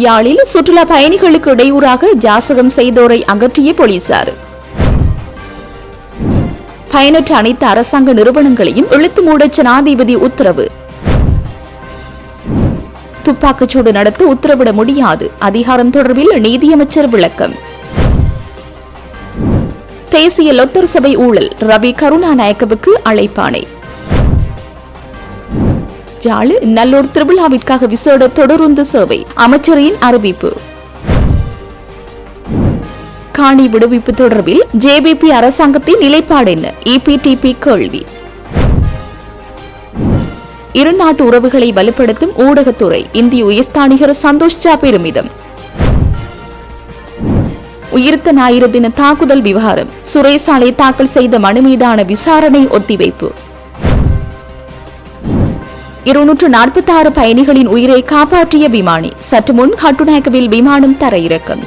யாழில் சுற்றுலா பயணிகளுக்கு இடையூறாக ஜாசகம் செய்தோரை அகற்றிய போலீசார். பயனற்ற அனைத்து அரசாங்க நிறுவனங்களையும் இழுத்து மூட ஜனாதிபதி உத்தரவு. துப்பாக்கிச்சூடு நடத்த உத்தரவிட முடியாது, அதிகாரம் தொடர்பில் நீதியமைச்சர் விளக்கம். தேசிய லொத்தர் சபை ஊழல், ரவி கருணாநாயக்கவுக்கு அழைப்பாணை. யாழ் நல்லூர் திருவிழாவிற்காக விசேட தொடருந்து சேவை, அமைச்சரின் அறிவிப்பு. காணி விடுவிப்பு தொடர்பில் ஜேவிபி அரசாங்கத்தின் நிலைப்பாடு என்ன? இபிடிபி கேள்வி. இரு நாட்டு உறவுகளை வலுப்படுத்தும் ஊடகத்துறை, இந்திய உயர்ஸ்தானிகர் சந்தோஷ் ஜா பெருமிதம். உயிர்த்த ஞாயிறு தின தாக்குதல் விவகாரம், சுரேசாலை தாக்கல் செய்த மனு மீதான விசாரணை ஒத்திவைப்பு. 246 பயணிகளின் உயிரை காப்பாற்றிய விமானி, சற்று முன் கட்டுநாயக்கவில் விமானம் தரையிறக்கம்.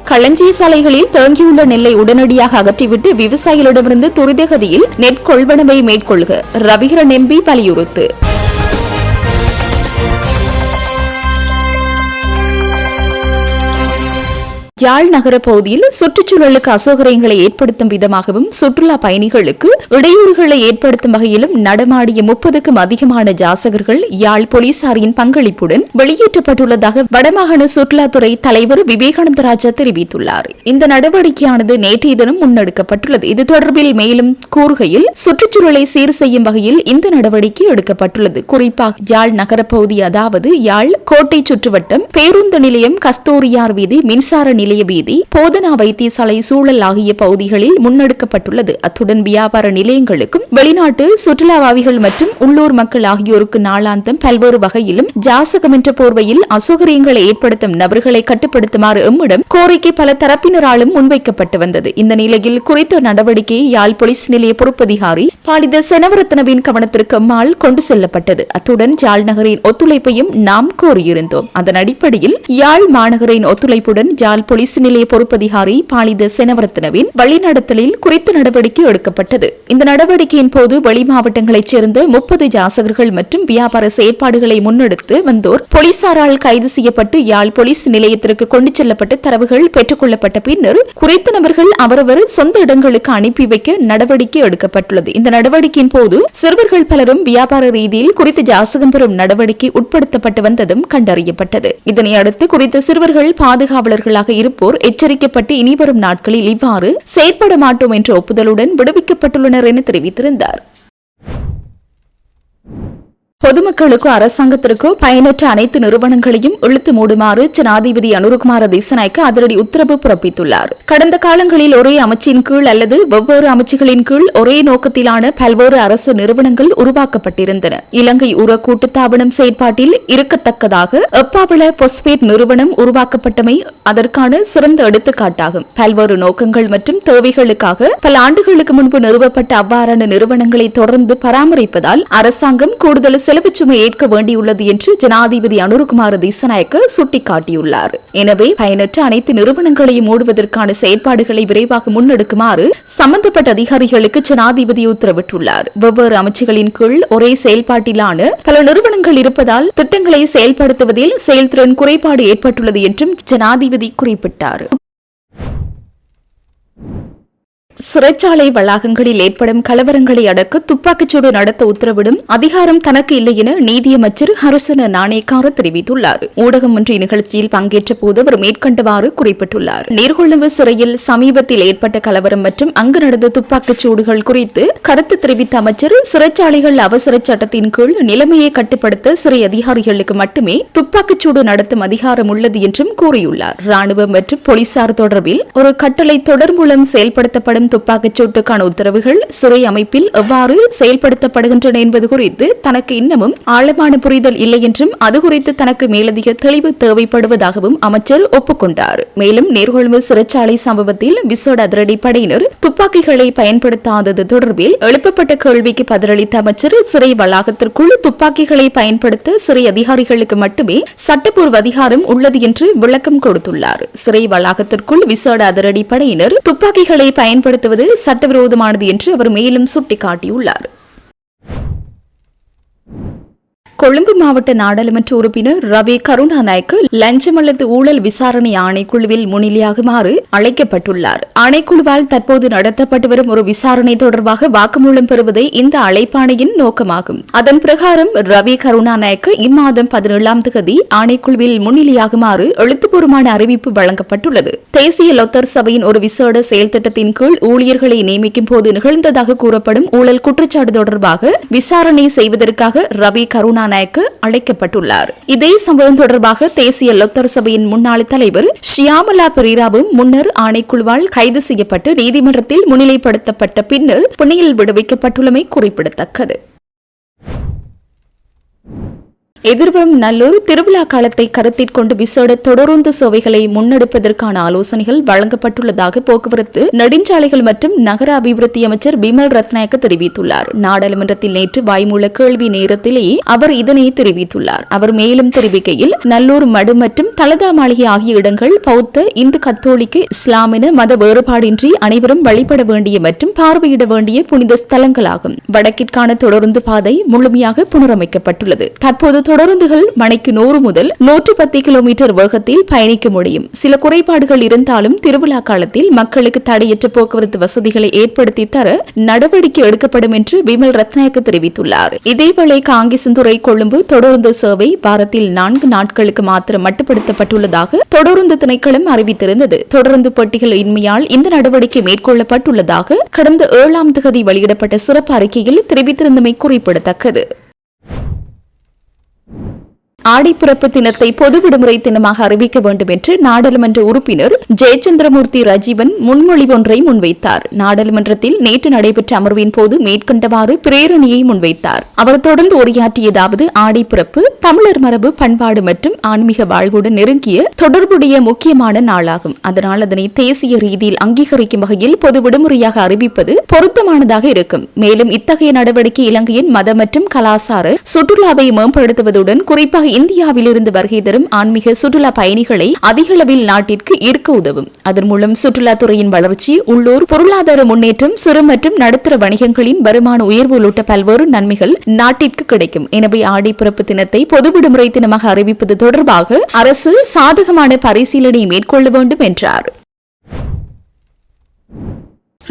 களஞ்சிய சாலைகளில் தேங்கியுள்ள நெல்லை உடனடியாக அகற்றிவிட்டு விவசாயிகளிடமிருந்து துரிதகதியில் நெற்கொள்வனவை மேற்கொள்க, ரவிகரன் எம்பி வலியுறுத்து. யாழ் நகர பகுதியில் சுற்றுச்சூழலுக்கு அசௌகரியங்களை ஏற்படுத்தும் விதமாகவும் சுற்றுலா பயணிகளுக்கு இடையூறுகளை ஏற்படுத்தும் வகையிலும் நடமாடிய 30க்கும் அதிகமான ஜாசகர்கள் யாழ் போலீசாரின் பங்களிப்புடன் வெளியேற்றப்பட்டுள்ளதாக வடமாகாண சுற்றுலாத்துறை தலைவர் விவேகானந்த ராஜா தெரிவித்துள்ளார். இந்த நடவடிக்கையானது நேற்றைய தினம் முன்னெடுக்கப்பட்டுள்ளது. இது தொடர்பில் மேலும் கூறுகையில், சுற்றுச்சூழலை சீர் செய்யும் வகையில் இந்த நடவடிக்கை எடுக்கப்பட்டுள்ளது. குறிப்பாக யாழ் நகர பகுதி, அதாவது யாழ் கோட்டை சுற்றுவட்டம், பேருந்து நிலையம், கஸ்தூரியார் வீதி, மின்சார நிலைய வீதி, போதனா வைத்தியசாலை சூழல் ஆகிய பகுதிகளில் முன்னெடுக்கப்பட்டுள்ளது. அத்துடன் வியாபார நிலையங்களுக்கும் வெளிநாட்டு சுற்றுலாவாவிகள் மற்றும் உள்ளூர் மக்கள் ஆகியோருக்கு நாளாந்தம் பல்வேறு வகையிலும் ஜாசகம் என்ற போர்வையில் அசௌகரியங்களை ஏற்படுத்தும் நபர்களை கட்டுப்படுத்துமாறு எம்மிடம் கோரிக்கை பல தரப்பினராலும் முன்வைக்கப்பட்டு வந்தது. இந்த நிலையில் குறித்த நடவடிக்கையை யாழ் போலீஸ் நிலைய பொறுப்பதிகாரி பாலித செனவரத்னவின் கவனத்திற்கு அம்மாள் கொண்டு செல்லப்பட்டது. அத்துடன் யாழ் நகரின் ஒத்துழைப்பையும் நாம் கோரியிருந்தோம். அதன் அடிப்படையில் யாழ் மாநகரின் ஒத்துழைப்புடன் யாழ் போலீஸ் நிலைய பொறுப்பதிகாரி பாலித செனவரத்னவின் வழிநடத்தலில் குறித்த நடவடிக்கை எடுக்கப்பட்டது. இந்த நடவடிக்கையின் போது வெளி மாவட்டங்களைச் சேர்ந்த 30 ஜாசகர்கள் மற்றும் வியாபார செயற்பாடுகளை முன்னெடுத்து வந்தோர் போலீசாரால் கைது செய்யப்பட்டு யாழ் போலீஸ் நிலையத்திற்கு கொண்டு செல்லப்பட்டு தரவுகள் பெற்றுக் கொள்ளப்பட்ட பின்னர் குறித்த நபர்கள் அவரவர் சொந்த இடங்களுக்கு அனுப்பி வைக்க நடவடிக்கை எடுக்கப்பட்டுள்ளது. இந்த நடவடிக்கையின் போது சிறுவர்கள் பலரும் வியாபார ரீதியில் குறித்த ஜாசகம் பெறும் நடவடிக்கை உட்படுத்தப்பட்டு வந்ததும் கண்டறியப்பட்டது. இதனை அடுத்து குறித்த சிறுவர்கள் பாதுகாவலர்களாக இருப்போர் எச்சரிக்கப்பட்டு இனிவரும் நாட்களில் இவ்வாறு செயற்பட மாட்டோம் என்ற ஒப்புதலுடன் விடுவிக்கப்பட்டுள்ளனர் என தெரிவித்திருந்தார். பொதுமக்களுக்கோ அரசாங்கத்திற்கோ பயனற்ற அனைத்து நிறுவனங்களையும் இழுத்து மூடுமாறு ஜனாதிபதி அனுரகுமார திசாநாயக்க அதிரடி உத்தரவு பிறப்பித்துள்ளார். கடந்த காலங்களில் ஒரே அமைச்சின் கீழ் அல்லது வெவ்வேறு அமைச்சுகளின் கீழ் ஒரே நோக்கத்திலான பல்வேறு அரசு நிறுவனங்கள் உருவாக்கப்பட்டிருந்தன. இலங்கை உர கூட்டுத்தாபனம் செயற்பாட்டில் இருக்கத்தக்கதாக எப்பாவள பொஸ்பேட் நிறுவனம் உருவாக்கப்பட்டமை அதற்கான சிறந்த எடுத்துக்காட்டாகும். பல்வேறு நோக்கங்கள் மற்றும் தேவைகளுக்காக பல ஆண்டுகளுக்கு முன்பு நிறுவப்பட்ட அவ்வாறான நிறுவனங்களை தொடர்ந்து பராமரிப்பதால் அரசாங்கம் கூடுதல் செலவு சுமை ஏற்க வேண்டியுள்ளது என்று ஜனாதிபதி அனுரகுமார திசாநாயக்க சுட்டிக்காட்டியுள்ளார். எனவே பயனற்ற அனைத்து நிறுவனங்களையும் மூடுவதற்கான செயற்பாடுகளை விரைவாக முன்னெடுக்குமாறு சம்பந்தப்பட்ட அதிகாரிகளுக்கு ஜனாதிபதி உத்தரவிட்டுள்ளார். வெவ்வேறு அமைச்சுகளின் கீழ் ஒரே செயல்பாட்டிலான பல நிறுவனங்கள் இருப்பதால் திட்டங்களை செயல்படுத்துவதில் செயல்திறன் குறைபாடு ஏற்பட்டுள்ளது என்றும் ஜனாதிபதி குறிப்பிட்டார். சிறைச்சாலை வளாகங்களில் ஏற்படும் கலவரங்களை அடக்க துப்பாக்கிச்சூடு நடத்த உத்தரவிடும் அதிகாரம் தனக்கு இல்லை என நீதியமைச்சர் ஹருசன நாணயக்கார தெரிவித்துள்ளார். ஊடகம் ஒன்றிய நிகழ்ச்சியில் பங்கேற்ற போது அவர் மேற்கண்டவாறு குறிப்பிட்டுள்ளார். நீர்கொழும்பு சிறையில் சமீபத்தில் ஏற்பட்ட கலவரம் மற்றும் அங்கு நடந்த துப்பாக்கிச்சூடுகள் குறித்து கருத்து தெரிவித்த அமைச்சர், சிறைச்சாலைகள் அவசர சட்டத்தின் கீழ் நிலைமையை கட்டுப்படுத்த சிறை அதிகாரிகளுக்கு மட்டுமே துப்பாக்கிச்சூடு நடத்தும் அதிகாரம் உள்ளது என்றும் கூறியுள்ளார். ராணுவம் மற்றும் போலீசார் தொடர்பில் ஒரு கட்டளை தொடர் மூலம் செயல்படுத்தப்படும் துப்பாக்கிச்சூட்டுக்கான உத்தரவுகள் சிறை அமைப்பில் எவ்வாறு செயல்படுத்தப்படுகின்றன என்பது குறித்து தனக்கு இன்னமும் ஆழமான புரிதல் இல்லை என்றும் அது குறித்து தனக்கு மேலதிக தெளிவு தேவைப்படுவதாகவும் அமைச்சர் ஒப்புக்கொண்டார். மேலும் நீர்கொழும்பு சிறைச்சாலை சம்பவத்தில் விசேட அதிரடி படையினர் துப்பாக்கிகளை பயன்படுத்தாதது தொடர்பில் எழுப்பப்பட்ட கேள்விக்கு பதிலளித்த அமைச்சர், சிறை வளாகத்திற்குள் துப்பாக்கிகளை பயன்படுத்த சிறை அதிகாரிகளுக்கு மட்டுமே சட்டப்பூர்வ அதிகாரம் உள்ளது என்று விளக்கம் கொடுத்துள்ளார். சிறை வளாகத்திற்குள் விசேட அதிரடி படையினர் துப்பாக்கிகளை பயன்படுத்த சட்டவிரோதமானது என்று அவர் மேலும் சுட்டிக்காட்டியுள்ளார். கொழும்பு மாவட்ட நாடாளுமன்ற உறுப்பினர் ரவி கருணாநாயக்க லஞ்சம் அல்லது ஊழல் விசாரணை ஆணைக்குழுவில் முன்னிலையாகுமாறு அழைக்கப்பட்டுள்ளார். ஆணைக்குழுவால் தற்போது நடத்தப்பட்டு வரும் ஒரு விசாரணை தொடர்பாக வாக்குமூலம் பெறுவதே இந்த அழைப்பாணையின் நோக்கமாகும். அதன் பிரகாரம் ரவி கருணாநாயக்க இம்மாதம் 17ஆம் தேதி ஆணைக்குழுவில் முன்னிலையாகுமாறு எழுத்துப்பூர்வமான அறிவிப்பு வழங்கப்பட்டுள்ளது. தேசிய லொத்தர் சபையின் ஒரு விசேட செயல் திட்டத்தின் கீழ் ஊழியர்களை நியமிக்கும் போது நிகழ்ந்ததாக கூறப்படும் ஊழல் குற்றச்சாட்டு தொடர்பாக விசாரணை செய்வதற்காக ரவி கருணாநாயக்க அழைக்கப்பட்டுள்ளார். இதே சம்பவம் தொடர்பாக தேசிய லொத்தர் சபையின் முன்னாள் தலைவர் ஷியாமலா பெரேராவும் முன்னர் ஆணைக்குழுவால் கைது செய்யப்பட்டு நீதிமன்றத்தில் முன்னிலைப்படுத்தப்பட்ட பின்னர் பிணையில் விடுவிக்கப்பட்டுள்ளமை குறிப்பிடத்தக்கது. எதிர்வரும் நல்லூர் திருவிழா காலத்தை கருத்தில் கொண்டு விசேட தொடருந்து சேவைகளை முன்னெடுப்பதற்கான ஆலோசனைகள் வழங்கப்பட்டுள்ளதாக போக்குவரத்து நெடுஞ்சாலைகள் மற்றும் நகர அபிவிருத்தி அமைச்சர் பிமல் ரத்நாயக்க தெரிவித்துள்ளார். நாடாளுமன்றத்தில் நேற்று வாய்மூல கேள்வி நேரத்திலேயே அவர் இதனை தெரிவித்துள்ளார். அவர் மேலும் தெரிவிக்கையில் நல்லூர் மடு மற்றும் தலதா மாளிகை ஆகிய இடங்கள் பௌத்த, இந்து, கத்தோலிக்க, இஸ்லாமின மத வேறுபாடின்றி அனைவரும் வழிபட வேண்டிய மற்றும் பார்வையிட வேண்டிய புனித ஸ்தலங்களாகும். வடக்கிற்கான தொடருந்து பாதை முழுமையாக புனரமைக்கப்பட்டுள்ளது. தற்போது தொடருந்துகள் மணிக்கு 100 முதல் 110 கிலோமீட்டர் வேகத்தில் பயணிக்க முடியும். சில குறைபாடுகள் இருந்தாலும் திருவிழா காலத்தில் மக்களுக்கு தடையற்ற போக்குவரத்து வசதிகளை ஏற்படுத்தி தர நடவடிக்கை எடுக்கப்படும் என்று பிமல் ரத்நாயக்க தெரிவித்துள்ளார். இதேவேளை காங்கேசன்துறை கொழும்பு தொடருந்து சேவை வாரத்தில் 4 நாட்களுக்கு மாத்திரம் மட்டுப்படுத்தப்பட்டுள்ளதாக தொடருந்து திணைக்களம் அறிவித்திருந்தது. தொடருந்து பெட்டிகள் இன்மையால் இந்த நடவடிக்கை மேற்கொள்ளப்பட்டுள்ளதாக கடந்த 7ஆம் தேதி வெளியிடப்பட்ட சிறப்பு அறிக்கையில் தெரிவித்திருந்தமை குறிப்பிடத்தக்கது. ஆடிப்பிறப்பு தினத்தை பொது விடுமுறை தினமாக அறிவிக்க வேண்டும் என்று நாடாளுமன்ற உறுப்பினர் ஜெயச்சந்திரமூர்த்தி ரஜீவன் முன்மொழிவு ஒன்றை முன்வைத்தார். நாடாளுமன்றத்தில் நேற்று நடைபெற்ற அமர்வின் போது மேற்கண்டவாறு பிரேரணையை முன்வைத்தார். அவர் தொடர்ந்து உரையாற்றியதாவது, ஆடிப்பிறப்பு தமிழர் மரபு, பண்பாடு மற்றும் ஆன்மீக வாழ்வுடன் நெருங்கிய தொடர்புடைய முக்கியமான நாளாகும். அதனால் அதனை தேசிய ரீதியில் அங்கீகரிக்கும் வகையில் பொது விடுமுறையாக அறிவிப்பது பொருத்தமானதாக இருக்கும். மேலும் இத்தகைய நடவடிக்கை இலங்கையின் மத மற்றும் கலாசார சுற்றுலாவை மேம்படுத்துவதுடன் குறிப்பாக இந்தியாவிலிருந்து வருகை தரும் ஆன்மீக சுற்றுலா பயணிகளை அதிக அளவில் நாட்டிற்கு ஈர்க்க உதவும். அதன் மூலம் சுற்றுலாத்துறையின் வளர்ச்சி, உள்ளூர் பொருளாதார முன்னேற்றம், சிறு மற்றும் நடுத்தர வணிகங்களின் வருமான உயர்வு உள்ளிட்ட பல்வேறு நன்மைகள் நாட்டிற்கு கிடைக்கும். எனவே ஆடிப்பிறப்பு தினத்தை பொது விடுமுறை தினமாக அறிவிப்பது தொடர்பாக அரசு சாதகமான பரிசீலனை மேற்கொள்ள வேண்டும் என்றார்.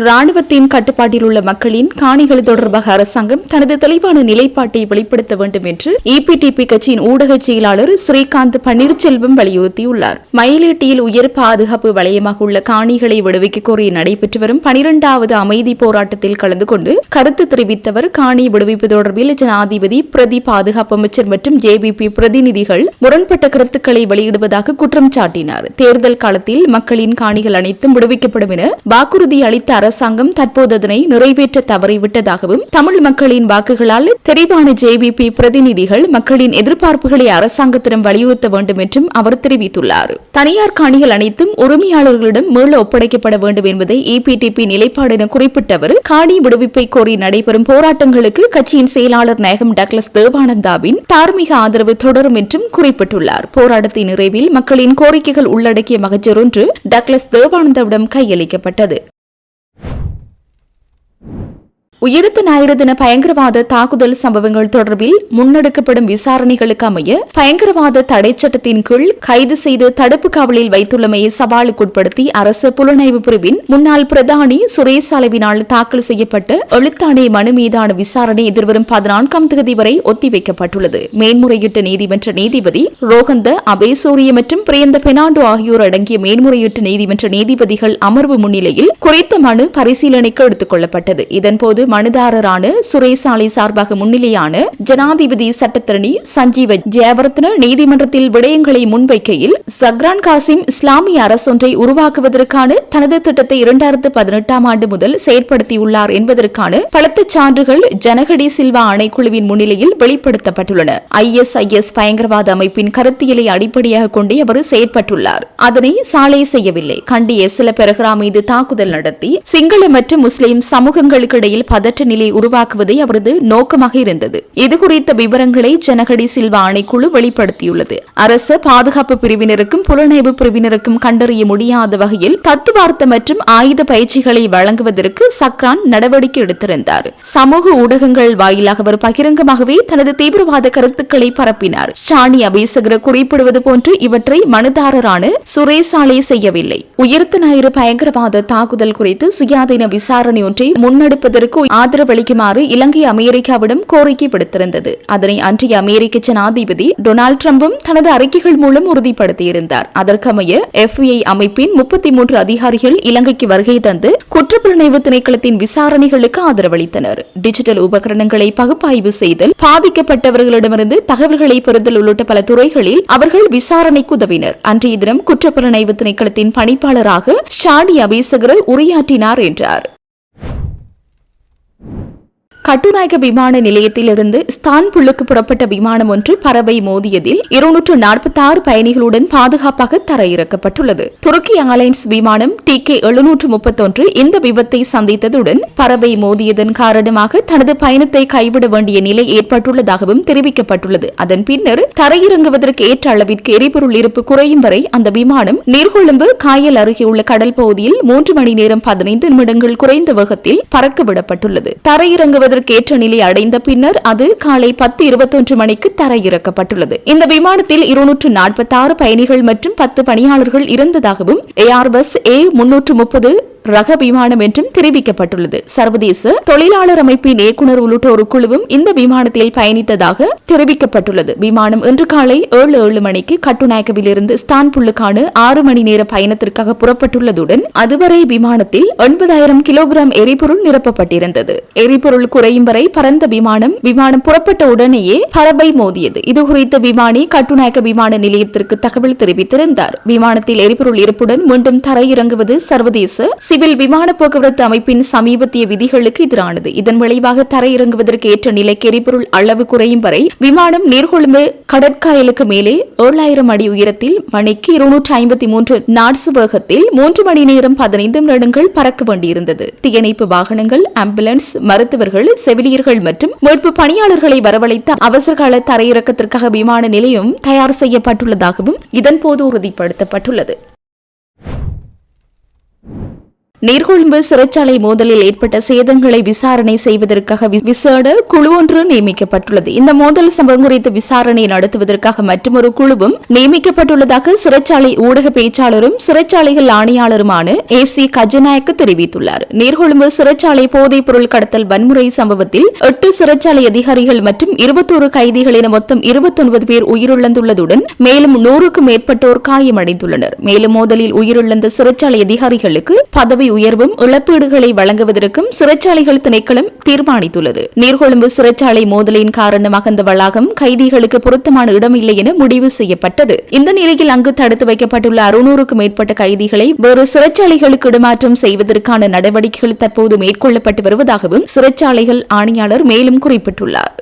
ராணுவத்தின் கட்டுப்பாட்டில் உள்ள மக்களின் காணிகள் தொடர்பாக அரசாங்கம் தனது தெளிவான நிலைப்பாட்டை வெளிப்படுத்த வேண்டும் என்று EPTP கட்சியின் ஊடக செயலாளர் ஸ்ரீகாந்த் பன்னீர்செல்வம் வலியுறுத்தியுள்ளார். மயிலேட்டியில் உயர் பாதுகாப்பு வலயமாக உள்ள காணிகளை விடுவிக்க கோரி நடைபெற்று வரும் 12வது அமைதி போராட்டத்தில் கலந்து கொண்டு கருத்து தெரிவித்தவர், காணி விடுவிப்பு தொடர்பில் ஜனாதிபதி, பிரதி பாதுகாப்பு அமைச்சர் மற்றும் JVP பிரதிநிதிகள் முரண்பட்ட கருத்துக்களை வெளியிடுவதாக குற்றம் சாட்டினார். தேர்தல் காலத்தில் மக்களின் காணிகள் அனைத்தும் விடுவிக்கப்படும் என வாக்குறுதி அளித்த அரசாங்கம் தற்போது அதனை நிறைவேற்ற தவறிவிட்டதாகவும், தமிழ் மக்களின் வாக்குகளால் தெரிவான JVP பிரதிநிதிகள் மக்களின் எதிர்பார்ப்புகளை அரசாங்கத்திடம் வலியுறுத்த வேண்டும் என்றும் அவர் தெரிவித்துள்ளார். தனியார் காணிகள் அனைத்தும் உரிமையாளர்களிடம் மீள ஒப்படைக்கப்பட வேண்டும் என்பதை EPTP நிலைப்பாடு என குறிப்பிட்டவர், காணி விடுவிப்பை கோரி நடைபெறும் போராட்டங்களுக்கு கட்சியின் செயலாளர் நாயகம் டக்ளஸ் தேவானந்தாவின் தார்மீக ஆதரவு தொடரும் என்றும் குறிப்பிட்டுள்ளார். போராட்டத்தின் நிறைவில் மக்களின் கோரிக்கைகள் உள்ளடக்கிய மகஜர் ஒன்று டக்ளஸ் தேவானந்தாவிடம் கையளிக்கப்பட்டது. உயிர்த்த ஞாயிறு தின பயங்கரவாத தாக்குதல் சம்பவங்கள் தொடர்பில் முன்னெடுக்கப்படும் விசாரணைகளுக்கு அமைய பயங்கரவாத தடை சட்டத்தின் கீழ் கைது செய்து தடுப்பு காவலில் வைத்துள்ளமையை சவாலுக்குட்படுத்தி அரசு புலனாய்வு பிரிவின் முன்னாள் பிரதானி சுரேஷ் அளவினால் தாக்கல் செய்யப்பட்ட எழுத்தாணை மனு மீதான விசாரணை எதிர்வரும் 14ஆம் தேதி வரை ஒத்திவைக்கப்பட்டுள்ளது. மேன்முறையீட்டு நீதிமன்ற நீதிபதி ரோஹந்த அபேசோரிய மற்றும் பிரியந்த பெர்னாண்டோ ஆகியோர் அடங்கிய மேன்முறையீட்டு நீதிமன்ற நீதிபதிகள் அமர்வு முன்னிலையில் குறித்த மனு பரிசீலனைக்கு எடுத்துக் கொள்ளப்பட்டது. இதன்போது மனுதாரரான சுரேஷ் ஆலை சார்பாக முன்னிலையான ஜனாதிபதி சட்டத்தரணி சஞ்சீவ ஜெயவர்தன நீதிமன்றத்தில் விடயங்களை முன்வைக்கையில், சக்ரான் காசிம் இஸ்லாமிய அரசொன்றை உருவாக்குவதற்கான தனது திட்டத்தை 2018ஆம் ஆண்டு முதல் செயற்படுத்தியுள்ளார் என்பதற்கான பலத்த சான்றுகள் ஜனகடி சில்வா ஆணைக்குழுவின் முன்னிலையில் வெளிப்படுத்தப்பட்டுள்ளன. ISIS பயங்கரவாத அமைப்பின் கருத்தியலை அடிப்படையாக கொண்டே அவர் செயற்பட்டுள்ளார். அதனை சாலை செய்யவில்லை. கண்டி எஸ்ல பெரகரா மீது தாக்குதல் நடத்தி சிங்கள மற்றும் முஸ்லிம் சமூகங்களுக்கு இடையில் பதற்ற நிலை உருவாக்குவதே அவரது நோக்கமாக இருந்தது. இதுகுறித்த விவரங்களை ஜனகடி சில்வா ஆணைக்குழு வெளிப்படுத்தியுள்ளது. அரசு பாதுகாப்பு பிரிவினருக்கும் புலனாய்வு பிரிவினருக்கும் கண்டறிய முடியாத வகையில் தத்துவார்த்த மற்றும் ஆயுத பயிற்சிகளை வழங்குவதற்கு சக்ரான் நடவடிக்கை எடுத்திருந்தார். சமூக ஊடகங்கள் வாயிலாக அவர் பகிரங்கமாகவே தனது தீவிரவாத கருத்துக்களை பரப்பினார். ஷானி அபேசகர குறிப்பிடுவது போன்று இவற்றை மனுதாரரான சுரேசாலே செய்யவில்லை. உயிர்த்த ஞாயிறு பயங்கரவாத தாக்குதல் குறித்து சுயாதீன விசாரணை ஒன்றை முன்னெடுப்பதற்கு ஆதரவளிக்குமாறு இலங்கை அமெரிக்காவிடம் கோரிக்கை விடுத்திருந்தது. அதனை அன்றைய அமெரிக்க ஜனாதிபதி டொனால்டு டிரம்பும் தனது அறிக்கைகள் மூலம் உறுதிப்படுத்தியிருந்தார். அதற்கமைய FBI அமைப்பின் 33 அதிகாரிகள் இலங்கைக்கு வருகை தந்து குற்றப்புலனாய்வு திணைக்களத்தின் விசாரணைகளுக்கு ஆதரவளித்தனர். டிஜிட்டல் உபகரணங்களை பகுப்பாய்வு செய்தல், பாதிக்கப்பட்டவர்களிடமிருந்து தகவல்களை பெறுதல் உள்ளிட்ட பல துறைகளில் அவர்கள் விசாரணைக்கு உதவினர். அன்றைய தினம் குற்றப்புலனாய்வு திணைக்களத்தின் பணிப்பாளராக ஷானி அபேசகர உரையாற்றினார் என்றார். கட்டுநாயக்க விமான நிலையத்திலிருந்து ஸ்தான்புல்லுக்கு புறப்பட்ட விமானம் ஒன்று பறவை மோதியதில் 246 பயணிகளுடன் பாதுகாப்பாக தரையிறக்கப்பட்டுள்ளது. துருக்கி ஏர்லைன்ஸ் விமானம் TK731 இந்த விபத்தை சந்தித்ததுடன் பறவை மோதியதன் காரணமாக தனது பயணத்தை கைவிட வேண்டிய நிலை ஏற்பட்டுள்ளதாகவும் தெரிவிக்கப்பட்டுள்ளது. அதன் பின்னர் தரையிறங்குவதற்கு ஏற்ற அளவிற்கு எரிபொருள் இருப்பு குறையும் வரை அந்த விமானம் நீர்கொழும்பு காயல் அருகே உள்ள கடல் பகுதியில் 3 மணி நேரம் 15 நிமிடங்கள் குறைந்த வேகத்தில் பறக்கவிடப்பட்டுள்ளது. தரையிறங்குவதற்கு ஏற்ற நிலை அடைந்த பின்னர் அது காலை 10:21 மணிக்கு தரையிறக்கப்பட்டுள்ளது. இந்த விமானத்தில் 246 பயணிகள் மற்றும் 10 பணியாளர்கள் இருந்ததாகவும் ஏர்பஸ் A330 ரக விமானம் என்றும் தெரிவிக்கப்பட்டுள்ளது. சர்வதேச தொழிலாளர் அமைப்பின் இயக்குநர் உள்ளிட்ட ஒரு குழுவும் இந்த விமானத்தில் பயணித்ததாக தெரிவிக்கப்பட்டுள்ளது. விமானம் இன்று காலை 7:07 மணிக்கு கட்டுநாயக்கவிலிருந்து ஸ்தான்புல்லுக்கான 6 மணி நேர பயணத்திற்காக புறப்பட்டுள்ளதுடன் அதுவரை விமானத்தில் 9000 கிலோகிராம் எரிபொருள் நிரப்பப்பட்டிருந்தது. எரிபொருள் குறையும் வரை பறந்த விமானம் புறப்பட்ட உடனேயே பறவை மோதியது. இதுகுறித்து விமானி கட்டுநாயக்க விமான நிலையத்திற்கு தகவல் தெரிவித்திருந்தார். விமானத்தில் எரிபொருள் இருப்புடன் மீண்டும் தரையிறங்குவது சர்வதேச சிவில் விமான போக்குவரத்து அமைப்பின் சமீபத்திய விதிகளுக்கு எதிரானது. இதன் விளைவாக தரையிறங்குவதற்கு ஏற்ற நிலைக்கு எரிபொருள் அளவு குறையும் வரை விமானம் நீர்கொழும்பு கடற்காயலுக்கு மேலே 7000 அடி உயரத்தில் மணிக்கு 253 நாட்ஸ் வேகத்தில் 3 மணி நேரம் 15 நிமிடங்கள் பறக்க வேண்டியிருந்தது. தீயணைப்பு வாகனங்கள், ஆம்புலன்ஸ், மருத்துவர்கள், செவிலியர்கள் மற்றும் மீட்பு பணியாளர்களை வரவழைத்த அவசரகால தரையிறக்கத்திற்காக விமான நிலையம் தயார் செய்யப்பட்டுள்ளதாகவும் இதன்போது உறுதிப்படுத்தப்பட்டுள்ளது. நீர்கொழும்பு சிறைச்சாலை மோதலில் ஏற்பட்ட சேதங்களை விசாரணை செய்வதற்காக விசேட குழு ஒன்று நியமிக்கப்பட்டுள்ளது. இந்த மோதல் சம்பவம் குறித்து விசாரணை நடத்துவதற்காக மற்றொரு குழுவும் நியமிக்கப்பட்டுள்ளதாக சிறைச்சாலை ஊடக பேச்சாளரும் சிறைச்சாலைகள் ஆணையாளருமான AC கஜநாயக்க தெரிவித்துள்ளார். நீர்கொழும்பு சிறைச்சாலை போதைப் பொருள் கடத்தல் வன்முறை சம்பவத்தில் 8 சிறைச்சாலை அதிகாரிகள் மற்றும் 21 கைதிகள் என மொத்தம் 29 பேர் உயிரிழந்துள்ளதுடன் மேலும் 100க்கும் மேற்பட்டோர் காயமடைந்துள்ளனர். மேலும் மோதலில் உயிரிழந்த சிறைச்சாலை அதிகாரிகளுக்கு பதவி உயர்வும் இழப்பீடுகளை வழங்குவதற்கும் சிறைச்சாலைகள் திணைக்களம் தீர்மானித்துள்ளது. நீர்கொழும்பு சிறைச்சாலை மோதலின் காரணமாக அந்த வளாகம் கைதிகளுக்கு பொருத்தமான இடம் இல்லை என முடிவு செய்யப்பட்டது. இந்த நிலையில் அங்கு தடுத்து வைக்கப்பட்டுள்ள 600க்கும் மேற்பட்ட கைதிகளை வேறு சிறைச்சாலைகளுக்கு இடமாற்றம் செய்வதற்கான நடவடிக்கைகள் தற்போது மேற்கொள்ளப்பட்டு வருவதாகவும் சிறைச்சாலைகள் ஆணையாளர் மேலும் குறிப்பிட்டுள்ளார்.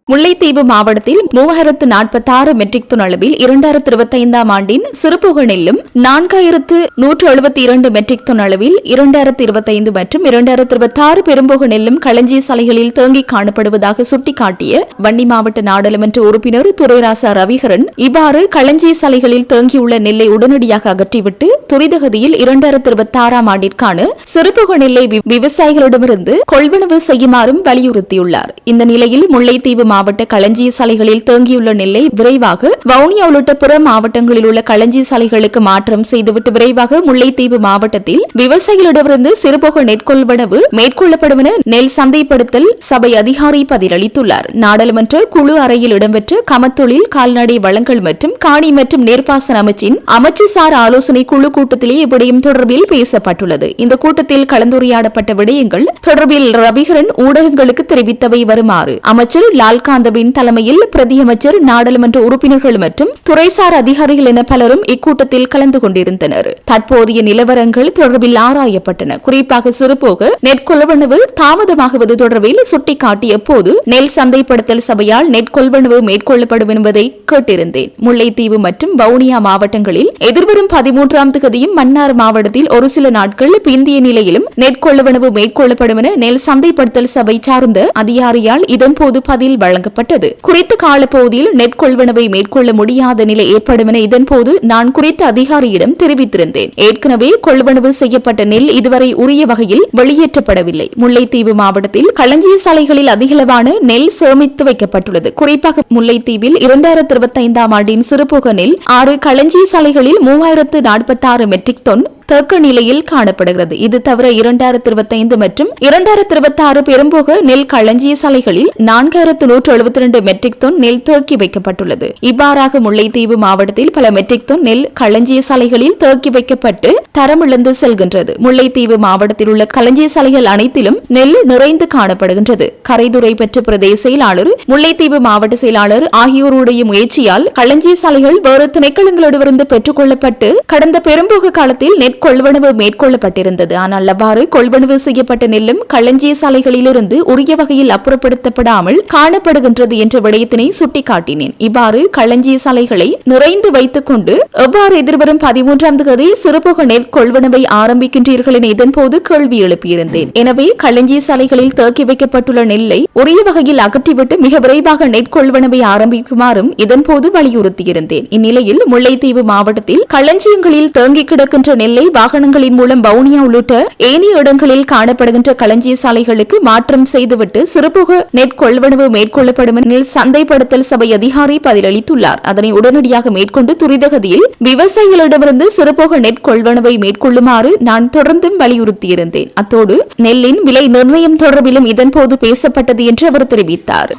முல்லைத்தீவு மாவட்டத்தில் 3046 மெட்ரிக் டன் அளவில் 2025ஆம் ஆண்டின் சிறுபுகை நெல்லும் 4172 மெட்ரிக் டன் அளவில் 2025 மற்றும் 2026 பெரும்புகை நெல்லும் களஞ்சிய சாலைகளில் தேங்கி காணப்படுவதாக சுட்டிக்காட்டிய வன்னி மாவட்ட நாடாளுமன்ற உறுப்பினர் துரைராசா ரவிகரன் இவ்வாறு களஞ்சிய சாலைகளில் தேங்கியுள்ள நெல்லை உடனடியாக அகற்றிவிட்டு துரிதகதியில் 2026ஆம் ஆண்டிற்கான சிறுபுகை நெல்லை விவசாயிகளிடமிருந்து கொள்வனவு செய்யுமாறும் வலியுறுத்தியுள்ளார். இந்த நிலையில் முல்லைத்தீவு மாவட்ட களஞ்சிய சாலைகளில் தேங்கியுள்ள நெல்லை விரைவாக வவுனியா உள்ளிட்ட பிற மாவட்டங்களில் உள்ள களஞ்சிய சாலைகளுக்கு மாற்றம் செய்துவிட்டு விரைவாக முல்லைத்தீவு மாவட்டத்தில் விவசாயிகளிடமிருந்து சிறுபோக நெற்கொள்வனவு மேற்கொள்ளப்படும் என நெல் சந்தைப்படுத்தல் சபை அதிகாரி பதிலளித்துள்ளார். நாடாளுமன்ற குழு அறையில் இடம்பெற்ற கமத்தொழில், கால்நடை வளங்கள் மற்றும் காணி மற்றும் நீர்ப்பாசன அமைச்சின் அமைச்சுசார் ஆலோசனை குழு கூட்டத்திலே இவ்விடயம் தொடர்பில் பேசப்பட்டுள்ளது. இந்த கூட்டத்தில் கலந்துரையாடப்பட்ட விடயங்கள் தொடர்பில் ரவிகரன் ஊடகங்களுக்கு தெரிவித்தவை வருமாறு அமைச்சர் லால் லால்காந்தபின் தலைமையில் பிரதியமைச்சர், நாடாளுமன்ற உறுப்பினர்கள் மற்றும் துறைசார் அதிகாரிகள் என பலரும் இக்கூட்டத்தில் கலந்து கொண்டிருந்தனர். தற்போதைய நிலவரங்கள் தொடர்பில் ஆராயப்பட்டன. குறிப்பாக சிறுபோக நெற் கொள்வனவு தாமதமாகுவது தொடர்பில் சுட்டிக்காட்டிய போது நெல் சந்தைப்படுத்தல் சபையால் நெற் கொள்வனவு மேற்கொள்ளப்படும் என்பதை கேட்டிருந்தேன். முல்லைத்தீவு மற்றும் வவுனியா மாவட்டங்களில் எதிர்வரும் 13ஆம் தேதியும் மன்னார் மாவட்டத்தில் ஒரு சில நாட்கள் பிந்திய நிலையிலும் நெற்கொள்வனவு மேற்கொள்ளப்படும் என நெல் சந்தைப்படுத்தல் சபை சார்ந்த அதிகாரியால் இதன்போது பதில் வழங்கப்பட்டது. குறித்த காலப்பகுதியில் நெற்கொள்வனவை மேற்கொள்ள முடியாத நிலை ஏற்படும் என இதன்போது நான் குறித்த அதிகாரியிடம் தெரிவித்திருந்தேன். ஏற்கனவே கொள்வனவு செய்யப்பட்ட நெல் இதுவரை உரிய வகையில் வெளியேற்றப்படவில்லை. முல்லைத்தீவு மாவட்டத்தில் களஞ்சிய சாலைகளில் அதிகளவான நெல் சேமித்து வைக்கப்பட்டுள்ளது. குறிப்பாக முல்லைத்தீவில் 2025ஆம் ஆண்டின் சிறுபோக நெல் 6 களஞ்சிய சாலைகளில் 3046 மெட்ரிக் டன் தேக்க நிலையில் காணப்படுகிறது. இது தவிர 2025 மற்றும் 2026 பெரும்போக நெல் களஞ்சிய சாலைகளில் 4172 மெட்ரிக் டன் நெல் தேக்கி வைக்கப்பட்டுள்ளது. இவ்வாறாக முல்லைத்தீவு மாவட்டத்தில் பல மெட்ரிக் டன் நெல் களஞ்சிய சாலைகளில் தேக்கி வைக்கப்பட்டு தரமிழந்து செல்கின்றது. முல்லைத்தீவு மாவட்டத்தில் உள்ள களஞ்சிய சாலைகள் அனைத்திலும் நெல் நிறைந்து காணப்படுகின்றது. கரைதுறை பெற்ற பிரதேச செயலாளர், முல்லைத்தீவு மாவட்ட செயலாளர் ஆகியோருடைய முயற்சியால் களஞ்சிய சாலைகள் வேறு திணைக்களங்களிடமிருந்து பெற்றுக் கொள்ளப்பட்டு கடந்த பெரும்போக காலத்தில் நெற் கொள்வனவு மேற்கொள்ளப்பட்டிருந்தது. ஆனால் அவ்வாறு கொள்வனவு செய்யப்பட்ட நெல்லும் களஞ்சிய சாலைகளிலிருந்து உரிய வகையில் அப்புறப்படுத்தப்படாமல் காணப்படுகின்றது என்ற விடயத்தினை சுட்டிக்காட்டினேன். இவ்வாறு களஞ்சிய சாலைகளை நிறைந்து வைத்துக் கொண்டு எவ்வாறு எதிர்வரும் 13ஆம் தேதி சிறுபோக நெல் கொள்வனவை ஆரம்பிக்கின்றீர்கள் என இதன்போது கேள்வி எழுப்பியிருந்தேன். எனவே களஞ்சிய சாலைகளில் தேக்கி வைக்கப்பட்டுள்ள நெல்லை உரிய வகையில் அகற்றிவிட்டு மிக விரைவாக நெற்கொள்வனவை ஆரம்பிக்குமாறும் இதன்போது வலியுறுத்தியிருந்தேன். இந்நிலையில் முல்லைத்தீவு மாவட்டத்தில் களஞ்சியங்களில் தேங்கி கிடக்கின்ற நெல்லை வாகனங்களின் மூலம் வவுனியா உள்ளிட்ட ஏனைய இடங்களில் காணப்படுகின்ற களஞ்சிய சாலைகளுக்கு மாற்றம் செய்துவிட்டு சிறுபோக நெற் கொள்வனவு மேற்கொள்ளப்படும் என சந்தைப்படுத்தல் சபை அதிகாரி பதிலளித்துள்ளார். அதனை உடனடியாக மேற்கொண்டு துரிதகதியில் விவசாயிகளிடமிருந்து சிறுபோக நெற் கொள்வனவை மேற்கொள்ளுமாறு நான் தொடர்ந்தும் வலியுறுத்தியிருந்தேன். அத்தோடு நெல்லின் விலை நிர்ணயம் தொடர்பிலும் இதன்போது பேசப்பட்டது என்று அவர் தெரிவித்தார்.